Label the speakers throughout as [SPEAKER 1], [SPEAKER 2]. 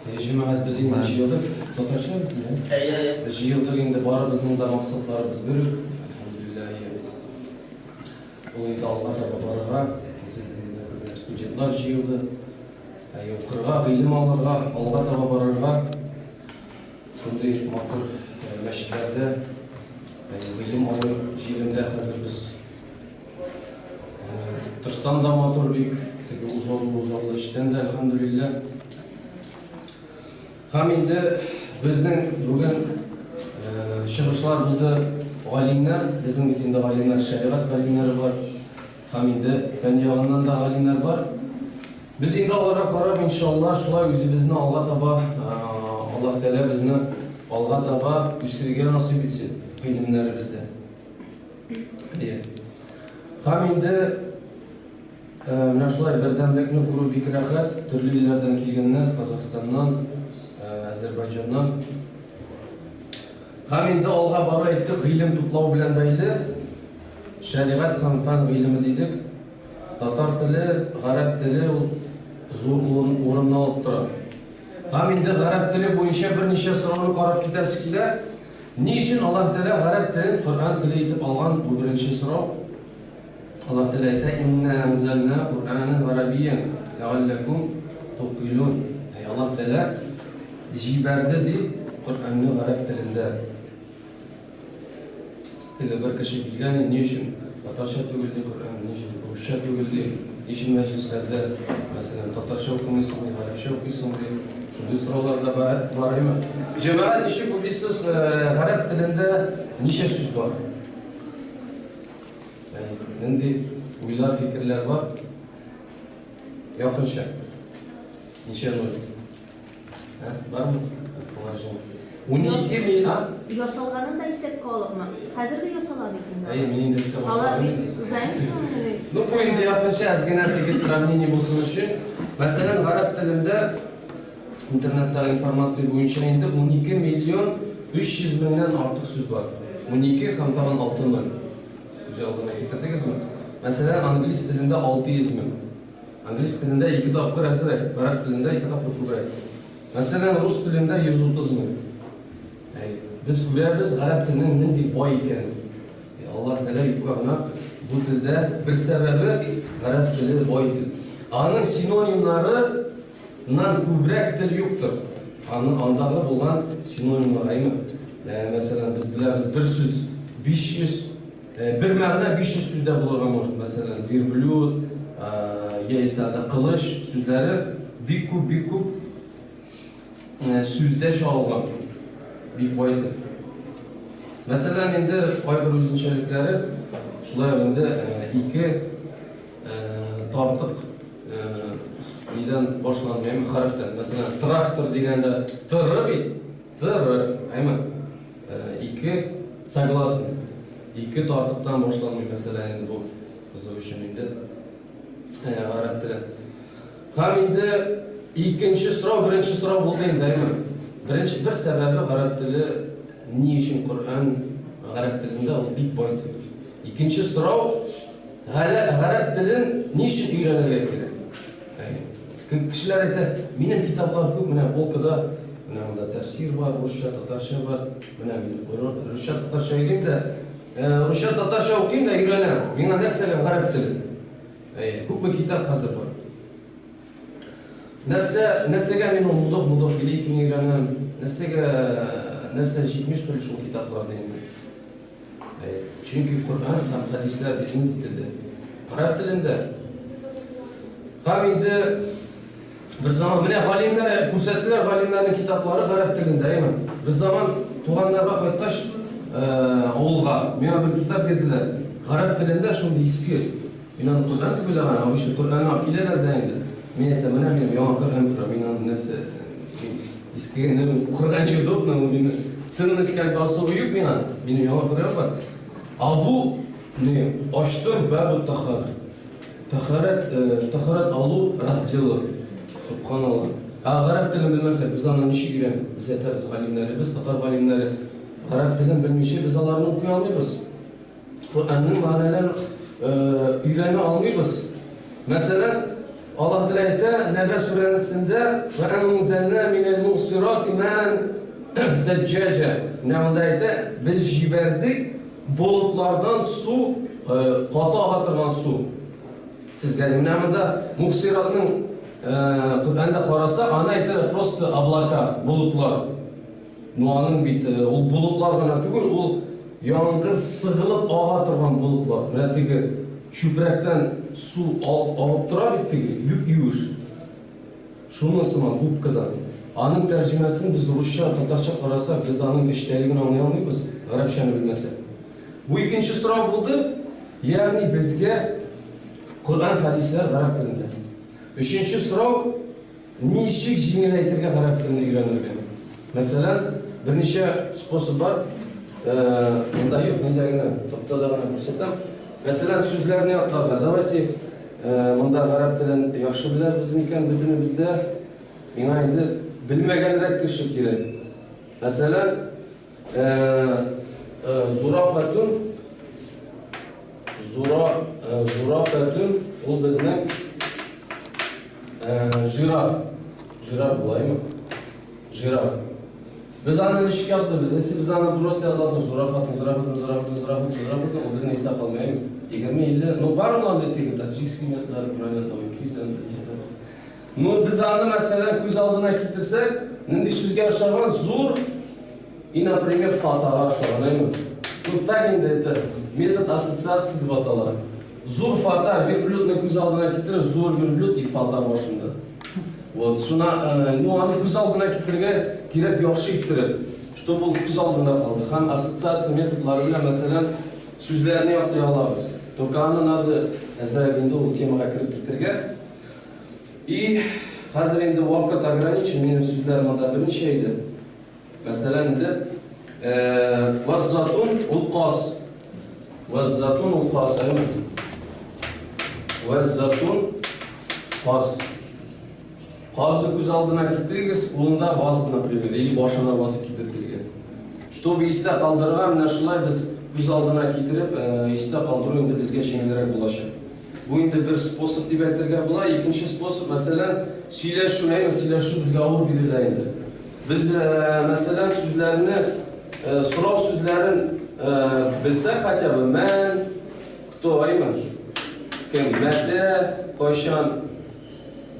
[SPEAKER 1] Cemaat biz endi yilda Tatarcha yilda endi baribizning da maqsadlarimiz bir. Alhamdulillah. O endi Alloh taologa studentlar yilda yuqoriga bilim olirga, Alloh taolo borarga shunday maqul mashqlarda bilim olib yilda hozir biz tishdan da motorbek uzun ishdan da alhamdulillah. Ham endi bizning bugun shig'ishlar bo'ldi olimlar, bizning endi olimlar shariat olimlari bor, ham endi fan yog'idan da olimlar bor. Biz endi ularga qarab inshaalloh shular o'zimizni Alloh taolo Alloh taolo bizni Alloh taolo o'stirga nasib etsin bilimlarimizda. Ham endi mana shular birdamlikni qurib bikraqat turli yerlardan kelganlar, Qozog'istondan, Azerbayjondan. Ham endi olg'a bora aytdik, ilm to'plov bilan bog'liq shariat ham fan ilmi dedik. Tatar tili, g'arab tili zo'r o'rinni olib turadi. Ham endi g'arab tili bo'yicha bir necha so'rovni qarab ketasiz kelar. Niçin Alloh taolo g'arab tilini Qur'on tili etib olgan? Bu birinchi so'rov. Alloh taolo aytadi: "Inna anzalna Qur'anan arabiyyan la'allakum tuqilun." Alloh taolo jibarda di Qur'onni arab tilida. Tili bir kishi bilgan ne uchun Tatarcha tugildi Qur'on, ne uchun ruscha tugildi, ishim majlislarda masalan Tatarcha o'qimaysanmi, arabcha o'qiysanmi? Shunday so'rovlarda bormi? Jamoat ishi bilasiz, arab tilida necha so'z bor? Endi o'ylar, fikrlar bor. Yo'qincha. Necha nol? Barmi? 12 ming
[SPEAKER 2] yosalganini da hisobga olibman. Hozirda yosaladikmi?
[SPEAKER 1] Mening de
[SPEAKER 2] Ну,
[SPEAKER 1] bu endi yo'qincha ozgina sравнение bo'lsin uchun. Masalan, arab tilida internetdagi informatsiya bo'yicha endi 12 million 300 mingdan ortiq so'z bor. 12 ham tag'in 6 ming. O'zingizga keltirdingizmi? Masalan, ingliz tilida 600 ming. Ingliz tilida 2 topqir azroq, arab tilida 2 topqir ko'proq. Masalan, rus tilida 130 ming. Biz ko'ramiz arab tilining nendek boy ekanini. Alloh taolo yuqorida bu tilda bir sababi arab tili boy til. Aning sinonimlaridan ko'proq til yo'qdir. Andag'i bo'lgan sinonimlarmi? Masalan, biz bilamiz bir so'z 500 bir ma'no 500 so'zda bo'lgan bo'ladi. Masalan, verblud, esa qilish so'zlari bir ko'p so'zda sholg'on. Bir boydi. Masalan, endi qo'yib o'zunchaliklari shular endi ikki tortiq nidan boshlanmaymi harfdan. Masalan, traktor deganda ayman ikki согласный. Ikki tortiqdan boshlanmaydi. Masalan, endi bu qiziq uchun endi arab tili. Ham endi ikkinchi so'rov, birinchi so'rov bo'ldi endi ayman. Birinchi bir sababi arab tili niçin Qur'on arab tilida big point. İkinci so'rov arab tilini niçin öğrenirga kerak? Kishilar aytadi, mening kitoblar ko'p, mana polkada mana tafsir bor, ruscha, tatarcha bor. Mana ruscha, tatarcha o'qiyman-da, ruscha, tatarcha o'qiyman-da o'rganaman. Menga narsaga arab tili. Ko'pmi kitob hozir bor. Narsaga men mudof bilikni o'rganaman. Narsa 70 turli shu kitoblarda endi. Chunki Qur'on ham hadislar bitim tilida. Arab tilida. Ham endi bir zaman mana olimlar ko'rsatdilar, olimlarning kitoblari arab tilida emas. Bir zaman tug'anlarga qaytash ovulga meni bir kitob berdilar. Arab tilida shunday eski. Men Qur'on deb o'ylagan, ama shu Qur'onni olib kelganlarda endi. Men aytaman, men yo'q Qur'on turib, men narsa eski Qur'on yo'q, men ценность как бы особо yok benim yo'q Qur'on. A bu ne? Açtım babu taharat. Taharat alu razdeli. Subhanallah. Arap tilini bilmezsek biz andan işi girelim. Biz yeteriz alimleri, biz Tatar alimleri. Arap tilini bilmişi biz onlarını okuyamayız. Kur'an'ın manalarını öğreni almayız. Mesela Allah Teala ayta Nebe suresinde ve enzelna minel mu'sirati men theccaca. Ne ayta biz jiberdik bulutlardan su qata hatırlan su. Siz gelin ne mu'siratın Kur'an'da qarasa ana ayta просто облака bulutlar. Nuhanın o bulutlar gana tugul o yağmur sığılıp ağa turgan bulutlar. Netigi çüprekten su alıp tura bittigi yük yuş. Şunun sıman gupkadan. Anın tercümesini biz Rusça, Tatarça qarasak biz anın işteligini anlayamayız. Arapçanı bilmesek. Bu ikinci soru buldu. Yani bizge Kur'an hadisler Arap dilinde. Üçüncü soru nişik jingileytirge Arap dilinde öğrenilgen. Mesela bir neçe sposob var. Bunda yok, ne degene, haftada gana ko'rsatam. Mesela sözlerini atlarga, davati bunda Arap tilini yaxshi bilar biznikan bitimizde. Menga endi bilmaganroq kishi kerak. Mesela zurafatun o bizning jiraf bo'laymi? Jiraf. Biz anı iş yaptı biz. Biz anı просто alasın zurafatın. O bizden iste kalmayayım. 20 yılda, no var mı lan dedi ki Tacikski metodları, Pranetler, 200 No biz anı mesela göz aldığına getirsek, nindi süzgar şaban zor, и, например, fataha şaban, değil mi? No tak indi metod assotsiatsiya deb atalar. Zor fata bir blötni göz aldığına getirir, zor bir blöt и fata başında. Вот, şuna, no anı göz aldığına getirge gerek yaxşı ittirib, чтобы bu göz aldığında kaldı. Hem assotsiatsiya metodlarıyla mesela sözlerini yaptı alabız. Tokanın adı ezberinde o temaga kirib getirge. И hazır endi vaqt ограничен, benim sözlerimde bir şeydi. Mesela endi vazzatun ulqas. Vazzatun ulqas, aymi? Vazzatun qas. Qazı göz aldığına getiririz, onunda vaz, например, или başına vazı getirtirgen. Чтобы iste kaldırıp, ne şulay biz göz aldığına getirip, iste kaldırıp, indi bizge şeylerek bulaşır. Bu indi bir sposob deb aytırga bular. İkinci sposob mesela söyleşu bizge ağır bilirler indi. Biz mesela sözlerini, so'rov sözlerini bilsek, hatta men, кто, aymi? Kim, madde, qo'shan.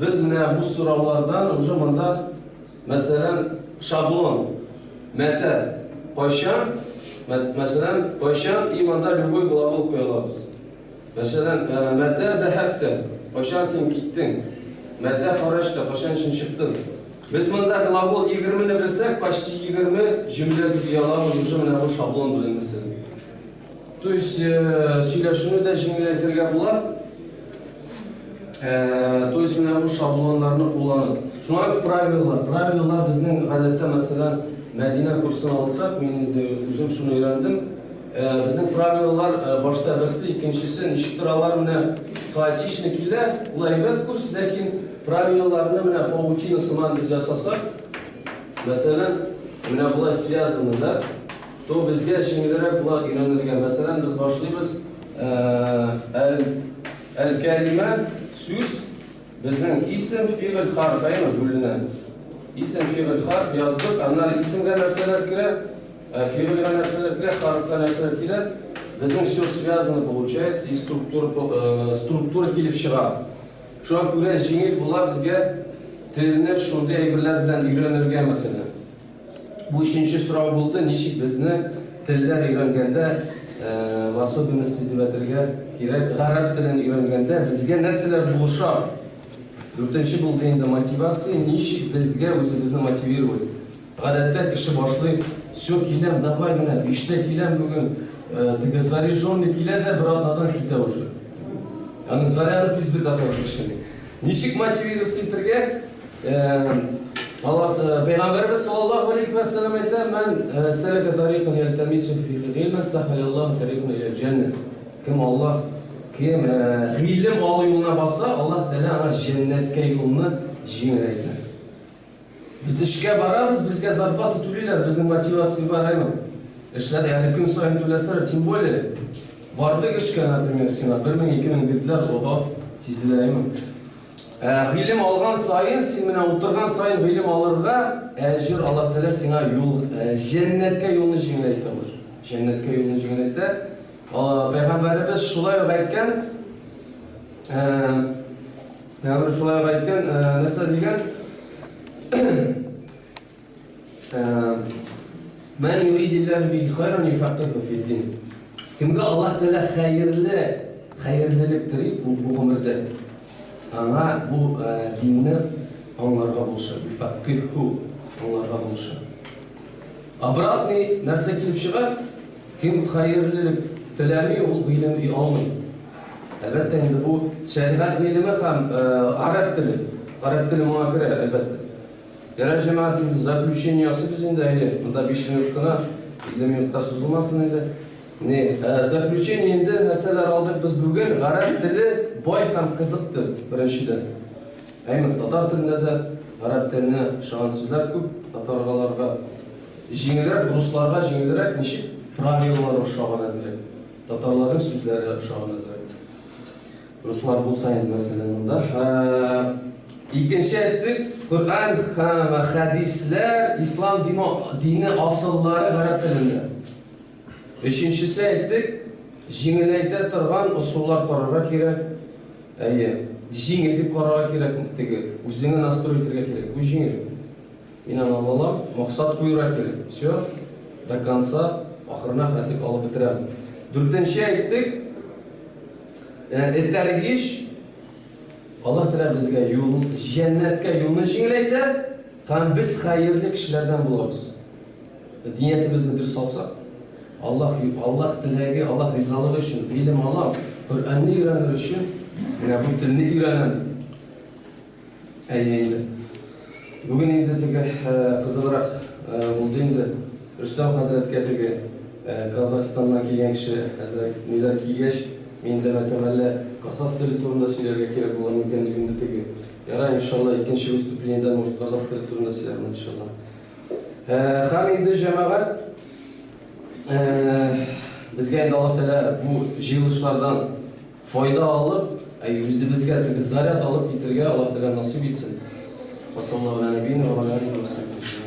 [SPEAKER 1] Biz bu sorulardan уже bunda mesela şablon, mete, qo'shan, mesela qo'shan imanda любой glavol qo'yalamiz. Mesela mete dahabta, qo'shan sen ketding. Mete kharajta, qo'shan sen chiqding. Biz bunda glavol 20 ni bilsek, почти 20 cümle düzeyalamiz уже bu şablon bilan mesela. То есть söyleşini de jingileytirge bular. То есть bu şablonlarını kullanın. Şuna правилар. Правилар bizning adette mesela Medine kursunu alsak, ben özüm şunu öğrendim. Bizning правилар başta birisi, ikincisi nişiktiralar mene хаотичниkiyle ulaybat kurs, lakin правиларını mene паутина sıman biz yasasak, mesela mene bulay связаны da, to bizge şimdilerek bulay inanırken, mesela biz başlayız el-kelime söz, bizning isim, fiil, harf, aymi bölünen. İsim, fiil, harf yazdık, onlar isimge narsalar kire, fiilge narsalar kire, harfga narsalar kire. Bizning все связано получается, и struktura kelib chiqadi. Shunga ko'ra jengil bular bizga tilni shunday aybirlar bilan o'rganilgan masala. Bu uchinchi so'rov bo'ldi, nechik bizni tillar o'rganganda особенности deb atalga kerak, arab tilini o'rganganda bizga narsalar bo'lishadi. Dörtінші bo'ldi endi motivatsiya, nechik bizga o'zi bizni motivirovать. Odatda kishi boshlaydi, "Всё, kelam, давай mana 5 ta kelam bugun, тиги заряженный keladi, bir odamdan keta уже." Yani zararı tez bir takır kişinin. Nişik motivirovать etirge, Allah Peygamberimiz sallallahu aleyhi ve sellem aytdi, "Men seleke tariqan yeltamisu fihi ilmen sahalallahu tariqan ila cennet." Kim Allah kim ilim alı yoluna bassa, Allah Teala ana cennetke yolunu jengileydi. Biz işe barabız, bizge zarbat tutuliler, bizning motivatsiya var aymi? İşlerde yani gün sayın tülesler, tim böyle vardı işe, например, sena 1000-2000 dediler, oha, sizler aymi? Гыйлем алган сайын, син менә утырган сайын гыйлем алырга, әҗир Аллаһ Тәала сиңа юл, җәннәткә юлны җиңеләйтә буш. Җәннәткә юлны җиңеләйтә. Пәйгамбәрбез шулай ук әйткән, нәрсә дигән? Мән юридилләһу биһи хайран юфаққиху фид-дин. Кемгә Аллаһ Тәала хәерлелек тери бу гомердә. Аңа бу динне аңларга булыша, юфаққиху аңларга булыша. Обратный нәрсә килеп чыга? Кем хәерлелек теләми, ул гыйлем алмый. Әлбәттә инде бу шәригать гыйлеме һәм араб теле моңа керә, әлбәттә. Ярар җәмәгатьнең заключениясы без инде әйе, монда 5 минут кына, 20 минутка сузылмасын инде. Заключение инде нәрсәләр алдык без бүген, араб теле бай һәм кызык тел беренчедән. Әйме татар телендә дә араб теленә ошаган сүзләр күп, татарларга җиңелрәк, русларга җиңелрәк, ничек правилалар ошаган әзрәк. Татарларның сүзләре ошаган әзрәк. Руслар булса инде мәсәлән монда. Икенче әйттек, Коръән һәм хәдисләр, ислам дине асыллары гарәп телендә. Өченчесе әйттек, җиңеләйтә торган усуллар карарга кирәк. Әйе, җиңел дип карарга кирәк, теге үзеңне настрой итәргә кирәк. Бу җиңел. Мин аңлалам, максат куярга кирәк. Всё, до конца, ахырына хәтлек алып бетерәм. Дүртенче әйттек, этәргиш Аллаһ Тәала безгә юл, җәннәткә юлны җиңеләйтә, һәм без хәерле кешеләрдән булабыз. Ниятебезне дөрес алсак, Аллаһ теләге, Аллаһ ризалыгы өчен гыйлем алам, Коръәнне өйрәнер өчен, менә бу телне өйрәнәм. Әйе инде. Бүген инде теге кызыграк булды инде. Рөстәм хәзрәткә теге Казакстаннан килгән кеше хәзрәт ниләр килгәч, мин дә мәтәмәллә казак теле турында сөйләргә кирәк булган икәнлегемне теге. Ярар, иншалла, икенче выступлениедә может казак теле турында сөйләрмен иншалла. Һәм инде җәмәгать безгә инде Аллаһ Тәала бу җыелышлардан файда алып, үзебезгә теге заряд алып китергә Аллаһ Тәала насыйп итсен. Ва саллаллаһу ዐләйһи ва сәлләм.